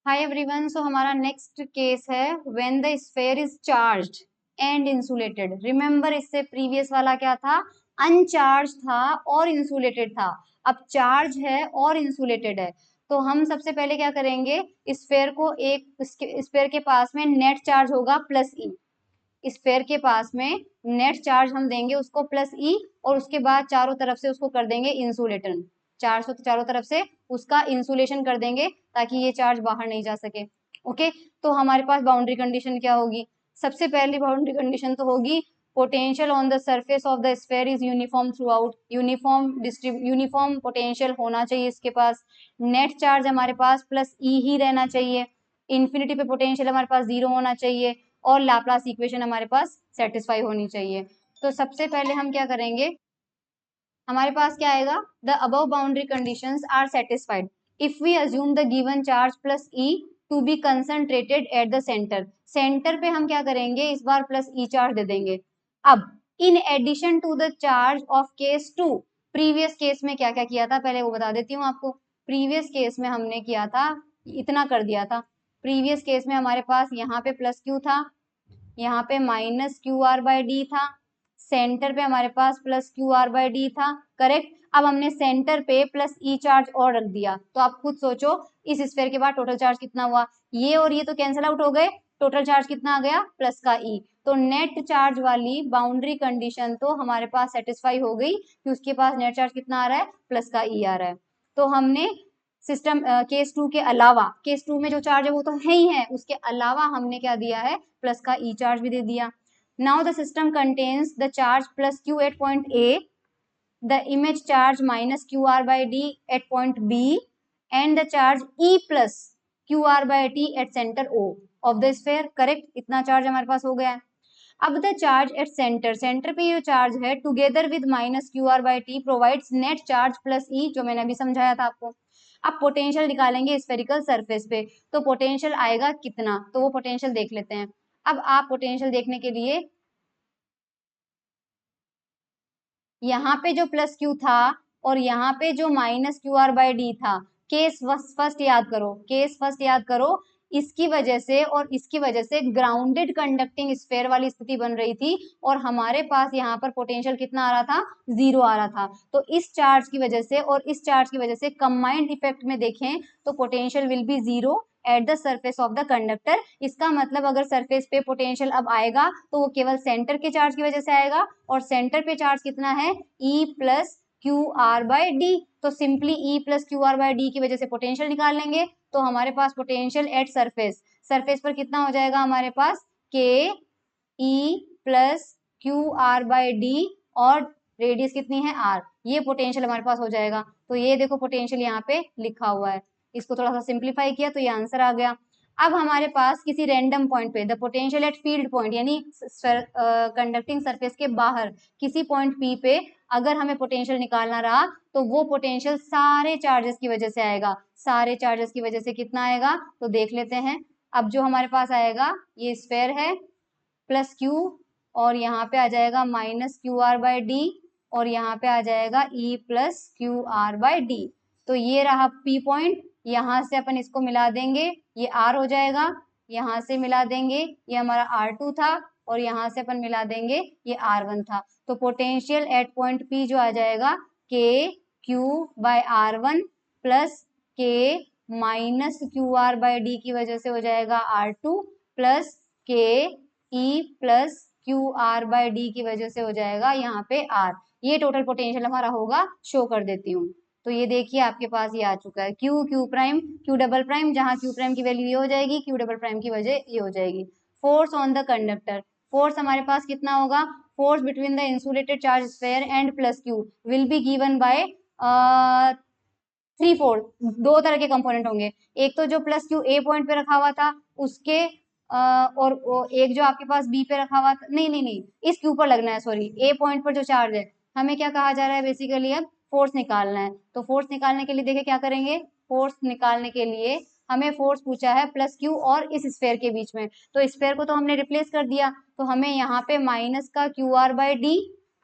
हाय everyone. So हमारा next case है when the sphere is charged and insulated. Remember इससे previous वाला क्या था, अनचार्ज था और इंसुलेटेड था। अब चार्ज है और इंसुलेटेड है, तो हम सबसे पहले क्या करेंगे, स्फेयर को एक स्फेयर के पास में नेट चार्ज होगा प्लस ई। स्फेयर के पास में नेट चार्ज हम देंगे उसको प्लस ई, और उसके बाद चारों तरफ से उसको कर देंगे इंसुलेटर। चारों तरफ से उसका इंसुलेशन कर देंगे ताकि ये चार्ज बाहर नहीं जा सके। ओके, तो हमारे पास बाउंड्री कंडीशन क्या होगी? सबसे पहली बाउंड्री कंडीशन तो होगी potential on the surface of the sphere is uniform through out. Uniform potential होना चाहिए इसके पास। नेट चार्ज हमारे पास प्लस ई ही रहना चाहिए। इन्फिनिटी पे पोटेंशियल हमारे पास जीरो होना चाहिए, और लाप्लास इक्वेशन हमारे पास सेटिस्फाई होनी चाहिए। तो सबसे पहले हम क्या करेंगे, हमारे पास क्या आएगा, the above boundary conditions are satisfied if we assume the given charge plus E to be concentrated at the centre. Centre पे हम क्या करेंगे, इस बार प्लस ई चार्ज दे देंगे। अब in addition to the charge of case two, previous case में क्या क्या किया था पहले वो बता देती हूँ आपको। प्रीवियस केस में हमने किया था, इतना कर दिया था। प्रीवियस केस में हमारे पास यहाँ पे प्लस क्यू था, यहाँ पे minus Q R by D था, सेंटर पे हमारे पास plus Q R by D था। करेक्ट। अब हमने सेंटर पे प्लस ई चार्ज और रख दिया, तो आप खुद सोचो इस स्फेयर के बाद टोटल चार्ज कितना हुआ। ये और ये तो कैंसिल आउट हो गए, टोटल चार्ज कितना आ गया, प्लस का ई। तो नेट चार्ज वाली बाउंड्री कंडीशन तो हमारे पास सेटिस्फाई हो गई कि उसके पास नेट चार्ज कितना आ रहा है, प्लस का ई आ रहा है। तो हमने सिस्टम केस टू के अलावा, केस टू में जो चार्ज है वो तो है ही है, उसके अलावा हमने क्या दिया है, प्लस का ई चार्ज भी दे दिया। Now the system contains the charge plus Q at point A, the image charge minus qr by d at point b, and the charge e plus qr by t at center o of the sphere। Correct, इतना charge हमारे पास हो गया है। अब the charge at centre, centre पे ये charge है together with minus Q R by T provides net charge plus E, जो मैंने अभी समझाया था आपको। अब पोटेंशियल निकालेंगे स्फेरिकल सरफेस पे, तो पोटेंशियल आएगा कितना, तो वो पोटेंशियल देख लेते हैं। अब आप पोटेंशियल देखने के लिए यहाँ पे जो प्लस क्यू था और यहाँ पे जो minus Q R by D था, केस फर्स्ट याद करो, केस फर्स्ट याद करो। इसकी वजह से और इसकी वजह से ग्राउंडेड कंडक्टिंग स्फेयर वाली स्थिति बन रही थी, और हमारे पास यहाँ पर पोटेंशियल कितना आ रहा था, जीरो आ रहा था। तो इस चार्ज की वजह से और इस चार्ज की वजह से कंबाइंड इफेक्ट में देखें तो potential will be zero at the surface of the conductor. इसका मतलब अगर सरफेस पे पोटेंशियल अब आएगा तो वो केवल सेंटर के चार्ज की वजह से आएगा, और सेंटर पे चार्ज कितना है, E plus Q R by D. तो simply E plus Q R by D की वजह से पोटेंशियल निकाल लेंगे, तो हमारे पास पोटेंशियल एट सरफेस, सरफेस पर कितना हो जाएगा हमारे पास, K E plus Q R by D, और रेडियस कितनी है आर, ये पोटेंशियल हमारे पास हो जाएगा। तो ये देखो पोटेंशियल यहाँ पे लिखा हुआ है, इसको थोड़ा सा सिंप्लीफाई किया तो ये आंसर आ गया। अब हमारे पास किसी रैंडम पॉइंट पे the potential at field point, यानी कंडक्टिंग सरफेस के बाहर किसी पॉइंट पी पे अगर हमें पोटेंशियल निकालना रहा, तो वो पोटेंशियल सारे चार्जेस की वजह से आएगा। सारे चार्जेस की वजह से कितना आएगा, तो देख लेते हैं। अब जो हमारे पास आएगा, ये स्फेयर है प्लस क्यू, और यहाँ पे आ जाएगा minus Q R by D, और यहाँ पे आ जाएगा E plus Q R by D. तो ये रहा पी पॉइंट, यहाँ से अपन इसको मिला देंगे, ये आर हो जाएगा, यहाँ से मिला देंगे, ये हमारा आर टू था, और यहाँ से अपन मिला देंगे, ये आर वन था। तो पोटेंशियल एट पॉइंट पी जो आ जाएगा, K Q by R one plus K minus Q R by D की वजह से हो जाएगा R two, plus K E plus Q R by D की वजह से हो जाएगा यहाँ पे आर। ये टोटल पोटेंशियल हमारा होगा, शो कर देती हूँ। तो ये देखिए आपके पास ये आ चुका है, Q Q prime Q double prime, जहां क्यू प्राइम की वैल्यू ये हो जाएगी, क्यू डबल प्राइम की वजह ये हो जाएगी। Force on the conductor, force हमारे पास कितना होगा, force between the insulated charge sphere and plus Q will be given by three fourth. दो तरह के कंपोनेंट होंगे, एक तो जो प्लस क्यू ए पॉइंट पे रखा हुआ था उसके और एक जो आपके पास बी पे रखा हुआ था, नहीं नहीं नहीं, इस क्यू पर लगना है, सॉरी, ए पॉइंट पर जो चार्ज है। हमें क्या कहा जा रहा है, बेसिकली अब फोर्स निकालना है। तो फोर्स निकालने के लिए देखिए क्या करेंगे, फोर्स निकालने के लिए हमें फोर्स पूछा है प्लस क्यू और इस स्फेयर के बीच में, तो स्फेयर को तो हमने रिप्लेस कर दिया, तो हमें यहाँ पे माइनस का क्यू आर बाय डी,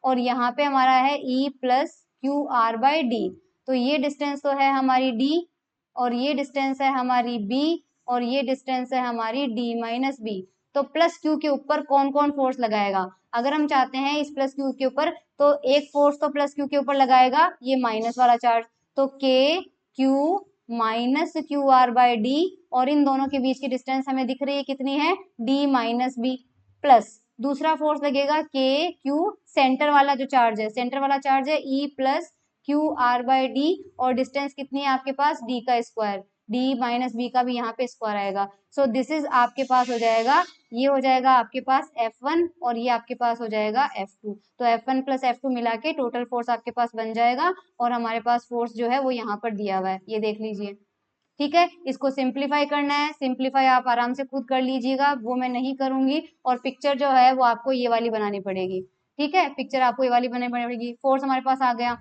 और यहाँ पे हमारा है E plus Q R by D. तो ये डिस्टेंस तो है हमारी डी, और ये डिस्टेंस है हमारी बी, और ये डिस्टेंस है हमारी d माइनस बी। तो प्लस क्यू के ऊपर कौन कौन फोर्स लगाएगा? अगर हम चाहते हैं इस प्लस क्यू के ऊपर, तो एक फोर्स तो प्लस क्यू के ऊपर लगाएगा, ये माइनस वाला चार्ज, तो K Q minus Q R by D, और इन दोनों के बीच की डिस्टेंस हमें दिख रही है कितनी है, डी माइनस बी। प्लस दूसरा फोर्स लगेगा के क्यू, सेंटर वाला जो चार्ज है, सेंटर वाला चार्ज है E plus Q R by D, और डिस्टेंस कितनी है आपके पास, डी का स्क्वायर, डी माइनस बी का भी यहाँ पे स्क्वायर आएगा। सो दिस इज आपके पास हो जाएगा, ये हो जाएगा आपके पास F1 और ये आपके पास हो जाएगा F2। तो F1 प्लस F2 मिला के टोटल फोर्स आपके पास बन जाएगा, और हमारे पास फोर्स जो है वो यहाँ पर दिया हुआ है, ये देख लीजिए। ठीक है, इसको सिंप्लीफाई करना है, सिंप्लीफाई आप आराम से खुद कर लीजिएगा, वो मैं नहीं करूंगी। और पिक्चर जो है वो आपको ये वाली बनानी पड़ेगी। ठीक है, पिक्चर आपको ये वाली बनानी पड़ेगी। फोर्स हमारे पास आ गया।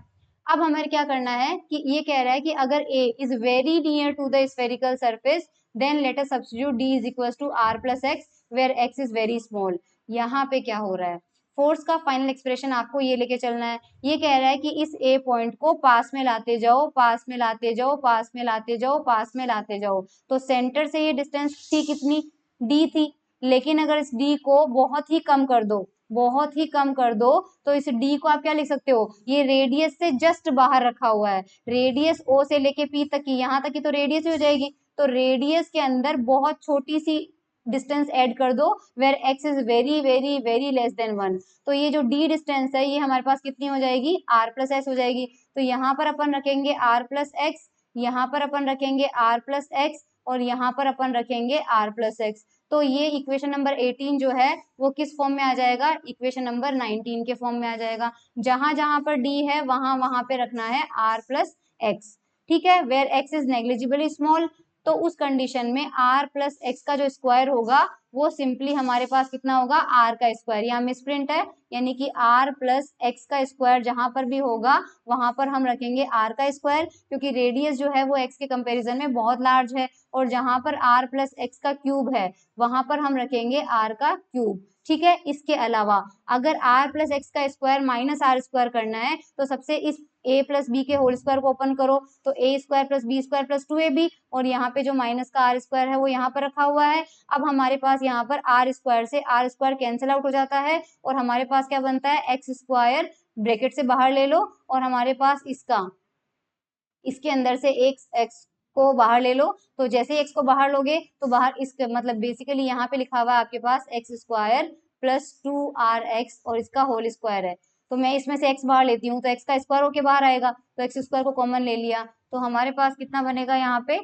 अब हमें क्या करना है कि ये कह रहा है कि अगर A is very near to the spherical surface, then let us substitute D is equal to R plus X, where x is very small. यहाँ पे क्या हो रहा है, फोर्स का फाइनल एक्सप्रेशन आपको ये लेके चलना है। ये कह रहा है कि इस ए पॉइंट को पास में लाते जाओ, पास में लाते जाओ, पास में लाते जाओ, पास में लाते जाओ। तो सेंटर से ये डिस्टेंस थी कितनी, डी थी। लेकिन अगर इस डी को बहुत ही कम कर दो, बहुत ही कम कर दो, तो इस डी को आप क्या लिख सकते हो, ये रेडियस से जस्ट बाहर रखा हुआ है। रेडियस ओ से लेके पी तक की, यहाँ तक की तो रेडियस ही हो जाएगी। तो रेडियस के अंदर बहुत छोटी सी डिस्टेंस ऐड कर दो, where X is very very very less than 1। तो ये जो डी डिस्टेंस है ये हमारे पास कितनी हो जाएगी, आर प्लस एस हो जाएगी। तो यहाँ पर अपन रखेंगे आर प्लस एक्स, यहाँ पर अपन रखेंगे आर प्लस एक्स, और यहाँ पर अपन रखेंगे आर प्लस एक्स। तो ये इक्वेशन नंबर 18 जो है वो किस फॉर्म में आ जाएगा, इक्वेशन नंबर 19 के फॉर्म में आ जाएगा। जहां जहां पर डी है वहां वहां पे रखना है आर प्लस एक्स। ठीक है, where X is negligibly small, तो उस कंडीशन में r प्लस एक्स का जो स्क्वायर होगा वो सिंपली हमारे पास कितना होगा, r का स्क्वायर। यहाँ मिसप्रिंट है, यानी कि r प्लस एक्स का स्क्वायर जहां पर भी होगा वहां पर हम रखेंगे r का स्क्वायर, क्योंकि रेडियस जो है वो x के कंपैरिजन में बहुत लार्ज है। और जहां पर r प्लस एक्स का क्यूब है वहां पर हम रखेंगे r का क्यूब। ठीक है, इसके अलावा अगर r प्लस एक्स का स्क्वायर माइनस आर स्क्वायर करना है, तो सबसे इस a प्लस बी के होल स्क्वायर को ओपन करो, तो a square plus B square plus 2ab, और यहाँ पे जो माइनस का आर स्क्वायर है वो यहाँ पर रखा हुआ है। अब हमारे पास यहाँ पर आर स्क्वायर से आर स्क्वायर कैंसिल आउट हो जाता है, और हमारे पास क्या बनता है, एक्स स्क्वायर ब्रैकेट से बाहर ले लो, और हमारे पास इसके अंदर से एक्स को बाहर ले लो। तो जैसे ही एक्स को बाहर लोगे तो बाहर इसके मतलब बेसिकली यहाँ पे लिखा हुआ है आपके पास एक्स स्क्वायर प्लस 2rx, और इसका होल स्क्वायर है। तो मैं इसमें से एक्स बाहर लेती हूँ तो एक्स का स्क्वायर होके बाहर आएगा, तो एक्स स्क्वायर को कॉमन ले लिया, तो हमारे पास कितना बनेगा यहाँ पे,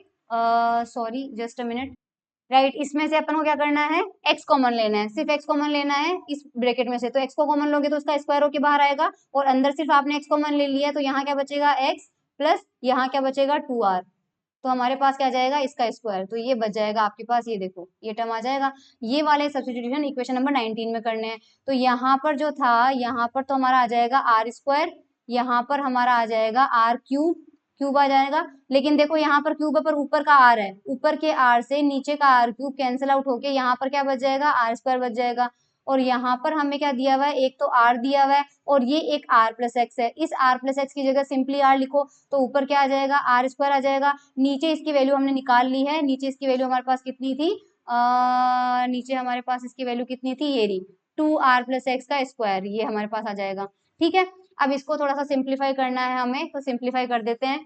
sorry just a minute, right, इसमें से अपन को क्या करना है, एक्स कॉमन लेना है, सिर्फ एक्स कॉमन लेना है इस ब्रैकेट में से। तो एक्स को कॉमन लोगे तो उसका स्क्वायर होके बाहर आएगा, और अंदर सिर्फ आपने एक्स कॉमन ले लिया, तो यहाँ क्या बचेगा एक्स प्लस यहाँ क्या बचेगा 2r। तो हमारे पास क्या जाएगा, इसका स्क्वायर, तो ये बच जाएगा आपके पास, ये देखो ये टर्म आ जाएगा। ये वाले सब्स्टिट्यूशन इक्वेशन नंबर 19 में करने हैं। तो यहाँ पर जो था, यहाँ पर तो हमारा आ जाएगा आर स्क्वायर, यहाँ पर हमारा आ जाएगा आर क्यूब, क्यूब आ जाएगा। लेकिन देखो यहाँ पर क्यूब है पर ऊपर का आर है, ऊपर के आर से नीचे का आर क्यूब कैंसिल आउट होके यहाँ पर क्या बच जाएगा, आर स्क्वायर बच जाएगा। और यहाँ पर हमें क्या दिया हुआ है, एक तो आर दिया हुआ है और ये एक आर प्लस एक्स है। इस आर प्लस एक्स की जगह सिंपली आर लिखो, तो ऊपर क्या आ जाएगा, आर स्क्वायर आ जाएगा। नीचे इसकी वैल्यू हमने निकाल ली है, नीचे इसकी वैल्यू हमारे पास कितनी थी, नीचे हमारे पास इसकी वैल्यू कितनी थी, ये रही 2r प्लस एक्स का स्क्वायर, ये हमारे पास आ जाएगा। ठीक है, अब इसको थोड़ा सा सिंप्लीफाई करना है हमें, तो सिंप्लीफाई कर देते हैं।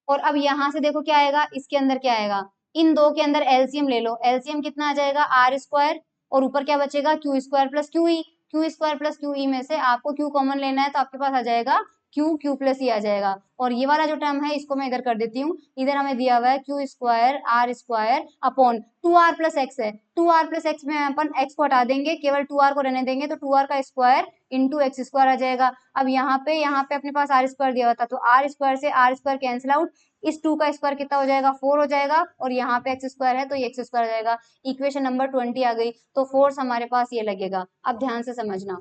और अब यहाँ से देखो क्या आएगा, इसके अंदर क्या आएगा, इन दो के अंदर एलसीएम ले लो, एलसीएम कितना आ जाएगा, आर स्क्वायर, और ऊपर क्या बचेगा, क्यू स्क्वायर प्लस क्यू ई। क्यू स्क्वायर प्लस क्यू ई में से आपको क्यू कॉमन लेना है, तो आपके पास आ जाएगा क्यू, क्यू प्लस ई आ जाएगा। और ये वाला जो टर्म है इसको मैं इधर कर देती हूँ, इधर हमें दिया हुआ है Q square R square upon 2r plus X है, 2r प्लस एक्स में अपन एक्स को हटा देंगे, केवल 2r को रहने देंगे, तो 2r का स्क्वायर इंटू एक्स स्क्वायर आ जाएगा। अब यहाँ पे अपने पास आर स्क्वायर दिया हुआ था, तो आर स्क्वायर से आर स्क्वायर कैंसिल आउट, इस 2 का स्क्वायर कितना हो जाएगा, 4 हो जाएगा, और यहाँ पे एक्स स्क्वायर है तो ये एक्स स्क्वायर हो जाएगा। इक्वेशन नंबर 20 आ गई। तो फोर्स हमारे पास ये लगेगा। अब ध्यान से समझना,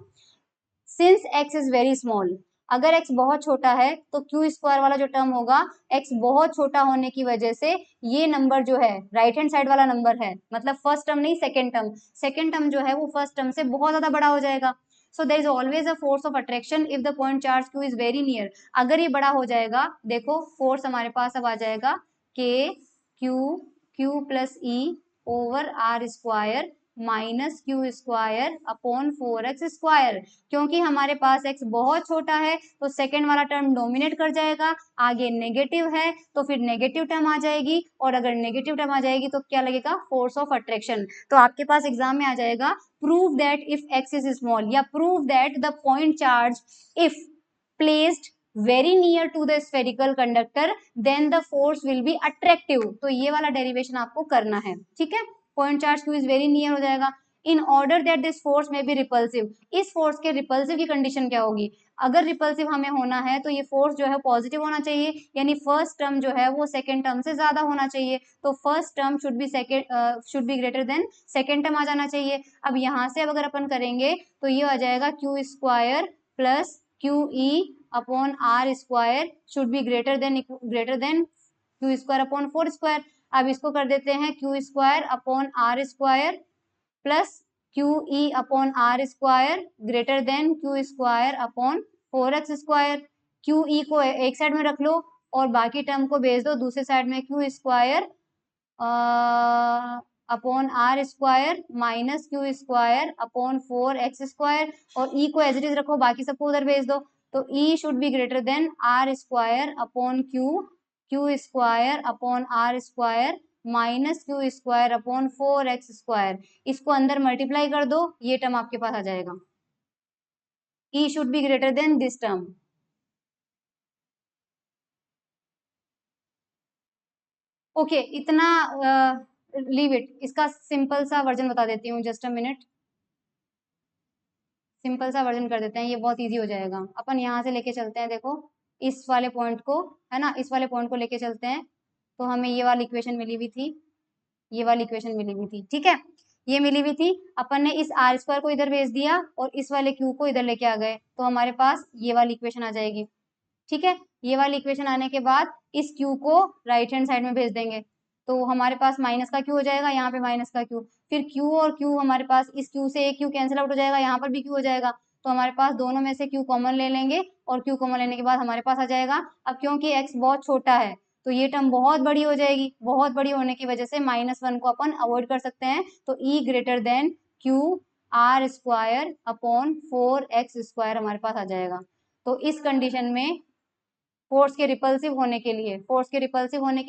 since x is very small, अगर x बहुत छोटा है तो क्यू स्क्वायर वाला जो टर्म होगा, x बहुत छोटा होने की वजह से ये नंबर जो है राइट हैंड साइड वाला नंबर है, मतलब फर्स्ट टर्म नहीं सेकेंड टर्म जो है वो फर्स्ट टर्म से बहुत ज्यादा बड़ा हो जाएगा। So there is always a force of attraction if the point charge q is very near. अगर ये बड़ा हो जाएगा, देखो फोर्स हमारे पास अब आ जाएगा k q Q plus E over R square minus Q square upon 4x square. क्योंकि हमारे पास x बहुत छोटा है तो सेकेंड वाला टर्म डोमिनेट कर जाएगा, आगे नेगेटिव है तो फिर नेगेटिव टर्म आ जाएगी, और अगर नेगेटिव टर्म आ जाएगी तो क्या लगेगा, फोर्स ऑफ अट्रैक्शन। तो आपके पास एग्जाम में आ जाएगा prove that if x is small, या prove that the point charge if placed very near to the spherical conductor then the force will be attractive. तो ये वाला डेरिवेशन आपको करना है, ठीक है। Point charge Q is very near हो जाएगा। In order that this force may be repulsive, इस फोर्स के रिपल्सिव की कंडीशन क्या होगी, अगर रिपल्सिव हमें होना है तो ये फोर्स जो है पॉजिटिव होना चाहिए, यानी फर्स्ट टर्म जो है वो सेकेंड टर्म से ज्यादा होना चाहिए। तो first term should be greater than second term आ जाना चाहिए। अब यहाँ से अब अगर अपन करेंगे तो ये आ जाएगा Q square plus Q E upon R square should be greater than Q square upon 4 square. अब इसको कर देते हैं Q square upon R square plus Q E upon R square greater than Q square upon 4x square. Q E को एक side में रख लो और बाकी टर्म को भेज दो दूसरे साइड में, Q square upon R square minus Q square upon 4x square, और ई को एज इट इज रखो, बाकी सबको उधर भेज दो। तो E should be greater than R square upon Q square upon R square minus Q square upon 4x square. इसको अंदर मल्टीप्लाई कर दो, ये टर्म आपके पास आ जाएगा। E should be greater than this term. Okay, इतना लीव इट। इसका सिंपल सा वर्जन बता देती हूँ, जस्ट अ मिनट। सिंपल सा वर्जन कर देते हैं, ये बहुत इजी हो जाएगा। अपन यहाँ से लेके चलते हैं, देखो इस वाले पॉइंट को, है ना, इस वाले पॉइंट को लेके चलते हैं। तो हमें ये वाली इक्वेशन मिली हुई थी, ये वाली इक्वेशन मिली हुई थी, ठीक है, ये मिली हुई थी। अपन ने इस आर स्क्वायर को इधर भेज दिया और इस वाले क्यू को इधर लेके आ गए, तो हमारे पास ये वाली इक्वेशन आ जाएगी, ठीक है। ये वाली इक्वेशन आने के बाद इस क्यू को राइट हैंड साइड में भेज देंगे, तो हमारे पास माइनस का क्यू हो जाएगा, यहाँ पे माइनस का क्यू, फिर क्यू और क्यू हमारे पास, इस क्यू से एक क्यू कैंसिल आउट हो जाएगा, यहाँ पर भी क्यू हो जाएगा, तो हमारे पास दोनों में से क्यू कॉमन ले लेंगे, और क्यू कॉमन लेने के बाद हमारे पास आ जाएगा। अब क्योंकि एक्स बहुत छोटा है तो ये टर्म बहुत बड़ी हो जाएगी, बहुत बड़ी होने की वजह से -1 को अपन अवॉइड कर सकते हैं, तो E greater than Q R square upon 4x square हमारे पास आ जाएगा। तो इस कंडीशन में फोर्स के रिपल्सिव होने के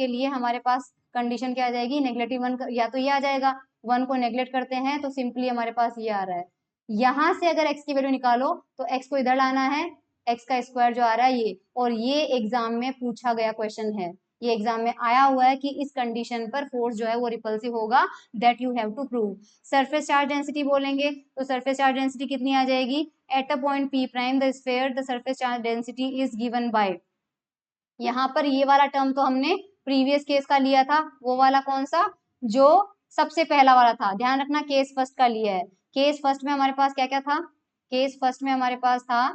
लिए हमारे पास कंडीशन क्या आ जाएगी, -1, या तो ये आ जाएगा, 1 को नेग्लेक्ट करते हैं तो सिंपली हमारे पास ये आ रहा है। यहां से अगर x की वैल्यू निकालो तो x को इधर लाना है, x का स्क्वायर जो आ रहा है ये, और ये एग्जाम में पूछा गया क्वेश्चन है, ये एग्जाम में आया हुआ है कि इस कंडीशन पर फोर्स जो है वो रिपल्सिव होगा, that you have to prove. Surface charge density बोलेंगे तो सरफेस चार्ज डेंसिटी कितनी आ जाएगी, at a point p prime the sphere the surface charge density is given by, यहाँ पर ये वाला टर्म तो हमने प्रीवियस केस का लिया था, वो वाला कौन सा, जो सबसे पहला वाला था, ध्यान रखना केस फर्स्ट का लिया है। केस फर्स्ट में हमारे पास क्या क्या था, केस फर्स्ट में हमारे पास था,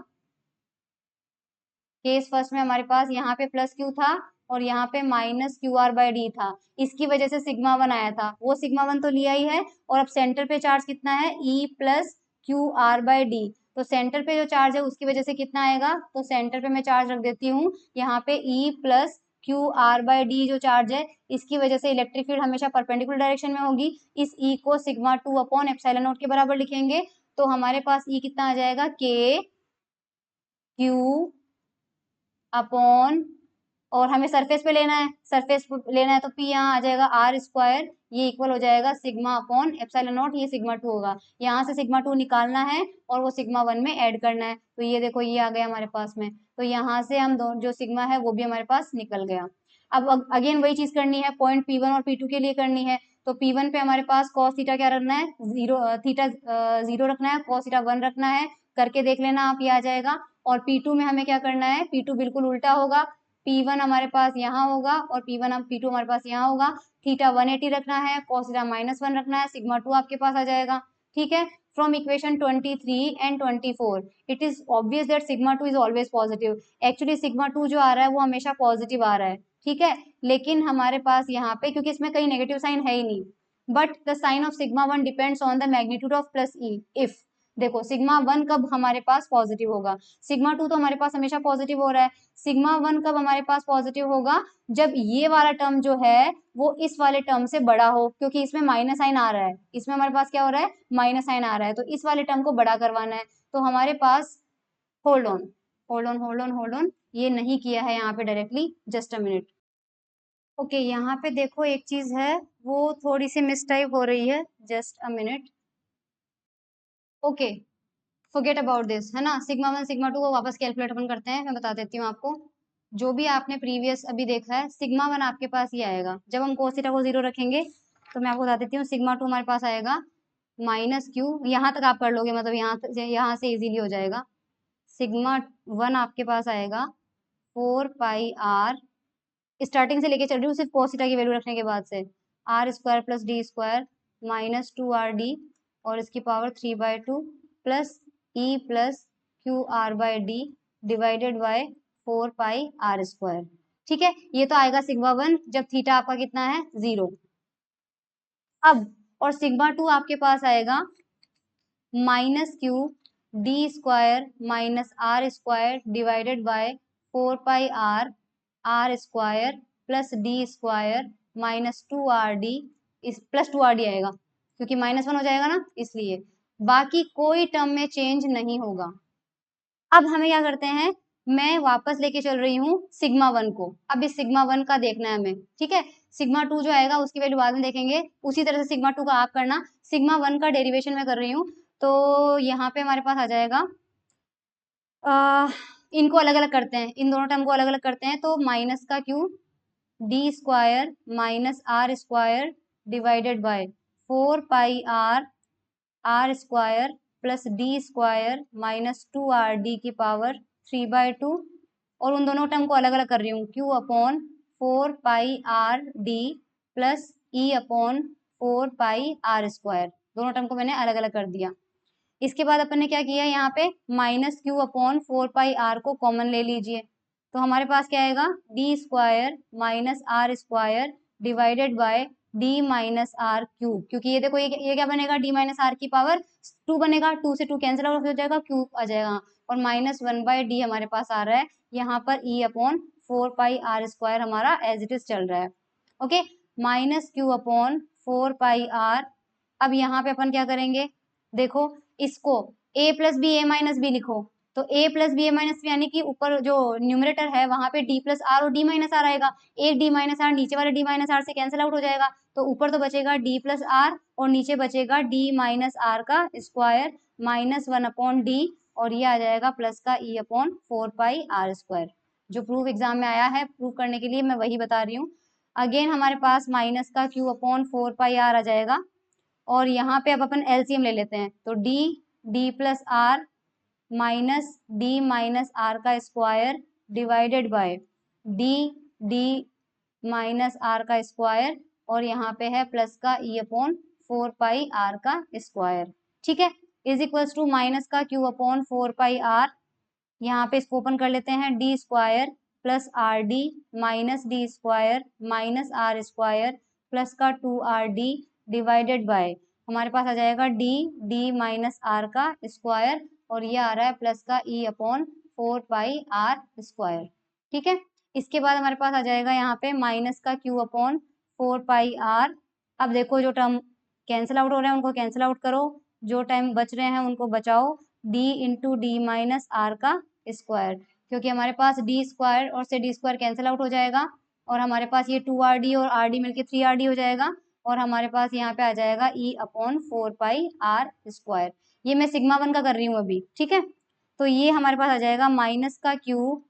केस फर्स्ट में हमारे पास यहाँ पे प्लस क्यू था और यहाँ पे minus Q R by D था, इसकी वजह से सिग्मा 1 आया था, वो सिग्मा 1 तो लिया ही है, और अब सेंटर पे चार्ज कितना है, E plus Q R by D, तो सेंटर पे जो चार्ज है उसकी वजह से कितना आएगा, तो सेंटर पे मैं चार्ज रख देती हूँ, यहाँ पे ई plus Q R by D जो चार्ज है, इसकी वजह से इलेक्ट्रिक फील्ड हमेशा परपेंडिकुलर डायरेक्शन में होगी। इस ई को सिग्मा 2 अपॉन एप्सिलॉन नॉट के बराबर लिखेंगे, तो हमारे पास ई कितना आ जाएगा, के क्यू अपॉन, और हमें सरफेस पे लेना है, सरफेस लेना है तो p यहाँ आ जाएगा आर स्क्वायर, ये इक्वल हो जाएगा सिग्मा अपॉन एप्सिलॉन नॉट, ये सिग्मा 2 होगा, यहाँ से सिग्मा 2 निकालना है और वो सिग्मा 1 में ऐड करना है, तो ये देखो ये आ गया हमारे पास में, तो यहाँ से हम जो सिग्मा है वो भी हमारे पास निकल गया। अब अगेन वही चीज करनी है, पॉइंट P1 और P2 के लिए करनी है, तो P1 पे हमारे पास कॉस थीटा क्या रखना है, थीटा 0 रखना है, कॉस थीटा 1 रखना है, करके देख लेना आप, ये आ जाएगा। और P2 में हमें क्या करना है, P2 बिल्कुल उल्टा होगा, P1 हमारे पास यहाँ होगा और P2 हमारे पास यहाँ होगा, थीटा 180 रखना है, कॉस थीटा -1 रखना है, सिग्मा 2 आपके पास आ जाएगा, ठीक है। From equation 23 and 24 it is obvious that sigma 2 is always positive, actually sigma 2 जो आ रहा है वो हमेशा पॉजिटिव आ रहा है, ठीक है, लेकिन हमारे पास यहाँ पे क्योंकि इसमें कहीं नेगेटिव साइन है ही नहीं, but the sign of sigma 1 depends on the magnitude of plus E, if देखो सिग्मा 1 कब हमारे पास पॉजिटिव होगा, सिग्मा 2 तो हमारे पास हमेशा पॉजिटिव हो रहा है, सिग्मा 1 कब हमारे पास पॉजिटिव होगा, जब ये वाला टर्म जो है वो इस वाले टर्म से बड़ा हो, क्योंकि इसमें माइनस साइन आ रहा है, इसमें हमारे पास क्या हो रहा है, माइनस साइन आ रहा है, तो इस वाले टर्म को बड़ा करवाना है। तो हमारे पास hold on hold on hold on hold on, ये नहीं किया है यहाँ पे directly, just a minute. Okay यहाँ पे देखो एक चीज है, वो थोड़ी सी मिसटाइप हो रही है, just a minute. Okay forget about this, है ना, सिग्मा 1 सिग्मा 2 को वापस कैलकुलेट अपन करते हैं, मैं बता देती हूँ आपको। जो भी आपने प्रीवियस अभी देखा है, सिग्मा 1 आपके पास ये आएगा, जब हम cos थीटा को 0 रखेंगे तो मैं आपको बता देती हूँ, सिग्मा 2 हमारे पास आएगा माइनस क्यू, यहाँ तक आप कर लोगे, मतलब यहाँ से इजीली हो जाएगा। सिग्मा 1 आपके पास आएगा 4 पाई आर, स्टार्टिंग से लेके चल रही हूँ सिर्फ cos थीटा की वैल्यू रखने के बाद से, R square plus D square minus 2 RD और इसकी power 3/2 plus E plus Q R by D divided by 4 pi R square. ठीक है, ये तो आएगा सिग्मा 1 जब थीटा आपका कितना है 0। अब और सिग्मा 2 आपके पास आएगा minus Q D square minus R square divided by 4 pi R plus D square minus 2 RD, इस प्लस 2 RD आएगा क्योंकि -1 हो जाएगा ना, इसलिए बाकी कोई टर्म में चेंज नहीं होगा। अब हमें क्या करते हैं, मैं वापस लेके चल रही हूँ सिग्मा 1 को, अब इस सिग्मा 1 का देखना है हमें, ठीक है। सिग्मा 2 जो आएगा उसकी वैल्यू बाद में देखेंगे, उसी तरह से सिग्मा 2 का आप करना, सिग्मा 1 का डेरिवेशन मैं कर रही हूँ, तो यहाँ पे हमारे पास आ जाएगा, इनको अलग अलग करते हैं, इन दोनों टर्म को अलग अलग करते हैं, तो माइनस का Q D square minus R square divided by 4 pi R square plus D square minus 2 RD की पावर 3/2, और उन दोनों टर्म को अलग अलग कर रही हूँ, Q अपॉन 4 पाई RD प्लस E अपॉन 4 पाई R स्क्वायर, दोनों टर्म को मैंने अलग अलग कर दिया। इसके बाद अपन ने क्या किया, यहाँ पे minus Q upon 4 pi R को कॉमन ले लीजिए, तो हमारे पास क्या आएगा, D square minus R square divided by D minus R cube, क्योंकि ये देखो ये क्या बनेगा, डी माइनस आर की पावर 2 बनेगा, 2 से 2 कैंसिल आउट हो जाएगा, क्यूब आ जाएगा, और -1/d हमारे पास आ रहा है, यहाँ पर e upon 4 pi R square हमारा एज इट इज चल रहा है। Okay, minus Q upon 4 pi R, अब यहाँ पे अपन क्या करेंगे, देखो इसको a plus B A minus B लिखो, तो a plus B A minus B यानी कि ऊपर जो न्यूमरेटर है वहां पे d प्लस आर और d माइनस आर आएगा, एक d माइनस आर नीचे वाले d माइनस आर से कैंसिल आउट हो जाएगा, तो ऊपर तो बचेगा d प्लस आर और नीचे बचेगा d माइनस आर का स्क्वायर -1 अपॉन डी, और ये आ जाएगा प्लस का e upon 4 pi R square. जो प्रूफ एग्जाम में आया है, प्रूफ करने के लिए मैं वही बता रही हूँ। अगेन हमारे पास माइनस का q अपॉन 4 पाई आर आ जाएगा, और यहाँ पे अब अपन एलसीएम ले लेते हैं, तो D plus R minus D minus R का square divided by D minus R का स्क्वायर, और यहाँ पे है प्लस का ई अपॉन 4 पाई आर का स्क्वायर। ठीक है, इज इक्वल्स टू माइनस का क्यू अपॉन 4 पाई आर, यहाँ पे इसको ओपन कर लेते हैं, D square plus R D minus D square minus R square plus का 2 RD डिवाइडेड बाय, हमारे पास आ जाएगा डी माइनस आर का स्क्वायर, और ये आ रहा है प्लस का E upon 4 pi R square. ठीक है, इसके बाद हमारे पास आ जाएगा यहाँ पे माइनस का क्यू अपॉन 4 पाई आर। अब देखो जो टर्म कैंसिल आउट हो रहे हैं उनको कैंसिल आउट करो, जो टाइम बच रहे हैं उनको बचाओ, D into D minus R का स्क्वायर, क्योंकि हमारे पास डी स्क्वायर और से डी स्क्वायर कैंसिल आउट हो जाएगा, और हमारे पास ये 2 RD और RD मिलके 3 RD हो जाएगा, और हमारे पास यहाँ पे आ जाएगा e upon 4 pi R square. ये मैं सिग्मा 1 का कर रही हूँ अभी, ठीक है। तो ये हमारे पास आ जाएगा माइनस का क्यू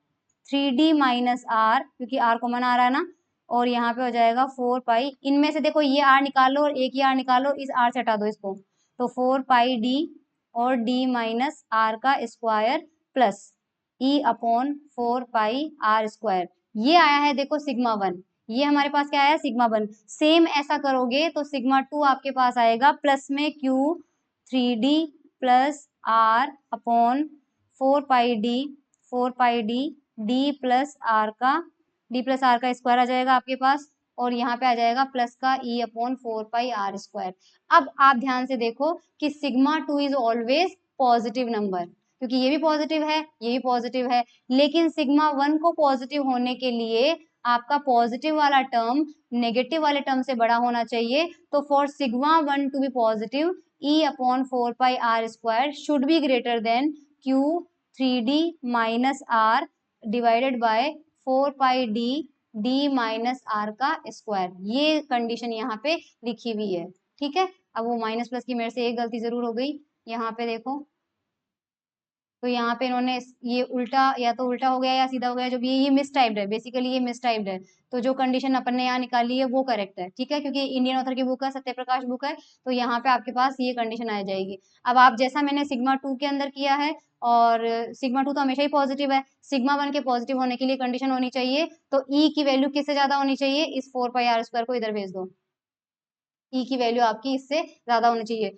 3D माइनस आर, क्योंकि आर कॉमन आ रहा है ना, और यहाँ पे हो जाएगा 4 पाई, इनमें से देखो ये आर निकालो और एक ही आर निकालो, इस आर से हटा दो इसको, तो 4 पाई डी और डी माइनस आर का square plus E upon 4 pi R square. ये आया है देखो सिग्मा 1, ये हमारे पास क्या आया, सिग्मा 1। सेम ऐसा करोगे तो सिग्मा 2 आपके पास आएगा प्लस में Q 3D plus R upon 4 pi D D plus R का स्क्वायर आ जाएगा आपके पास, और यहाँ पे आ जाएगा प्लस का e upon 4 pi R square. अब आप ध्यान से देखो कि sigma 2 is always positive number, क्योंकि ये भी पॉजिटिव है, ये भी पॉजिटिव है, लेकिन सिग्मा 1 को पॉजिटिव होने के लिए आपका पॉजिटिव वाला टर्म नेगेटिव वाले टर्म से बड़ा होना चाहिए। तो for sigma 1 to be positive, E upon 4 pi R square should be greater than Q 3D minus R divided by 4 pi D minus R का स्क्वायर। ये कंडीशन यहाँ पे लिखी हुई है, ठीक है। अब वो माइनस प्लस की मेरे से एक गलती जरूर हो गई, यहाँ पे देखो, तो यहाँ पे इन्होंने ये उल्टा, या तो उल्टा हो गया या सीधा हो गया, जो भी ये मिस टाइप्ड है, बेसिकली ये मिस टाइप्ड है। तो जो कंडीशन अपन ने यहाँ निकाली है वो करेक्ट है, ठीक है, क्योंकि इंडियन ऑथर की बुक है, सत्यप्रकाश बुक है, तो यहाँ पे आपके पास ये कंडीशन आ जाएगी। अब आप जैसा मैंने सिग्मा 2 के अंदर किया है, और सिग्मा 2 तो हमेशा ही पॉजिटिव है, सिग्मा 1 के पॉजिटिव होने के लिए कंडीशन होनी चाहिए, तो ई की वैल्यू किससे ज्यादा होनी चाहिए, इस 4 पाई आर स्क्वायर को इधर भेज दो, ई की वैल्यू आपकी इससे ज्यादा होनी चाहिए।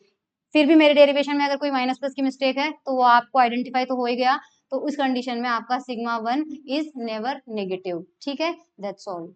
फिर भी मेरे डेरिवेशन में अगर कोई माइनस प्लस की मिस्टेक है तो वो आपको आइडेंटिफाई तो हो ही गया, तो उस कंडीशन में आपका सिग्मा 1 इज नेवर नेगेटिव, ठीक है, दैट्स ऑल।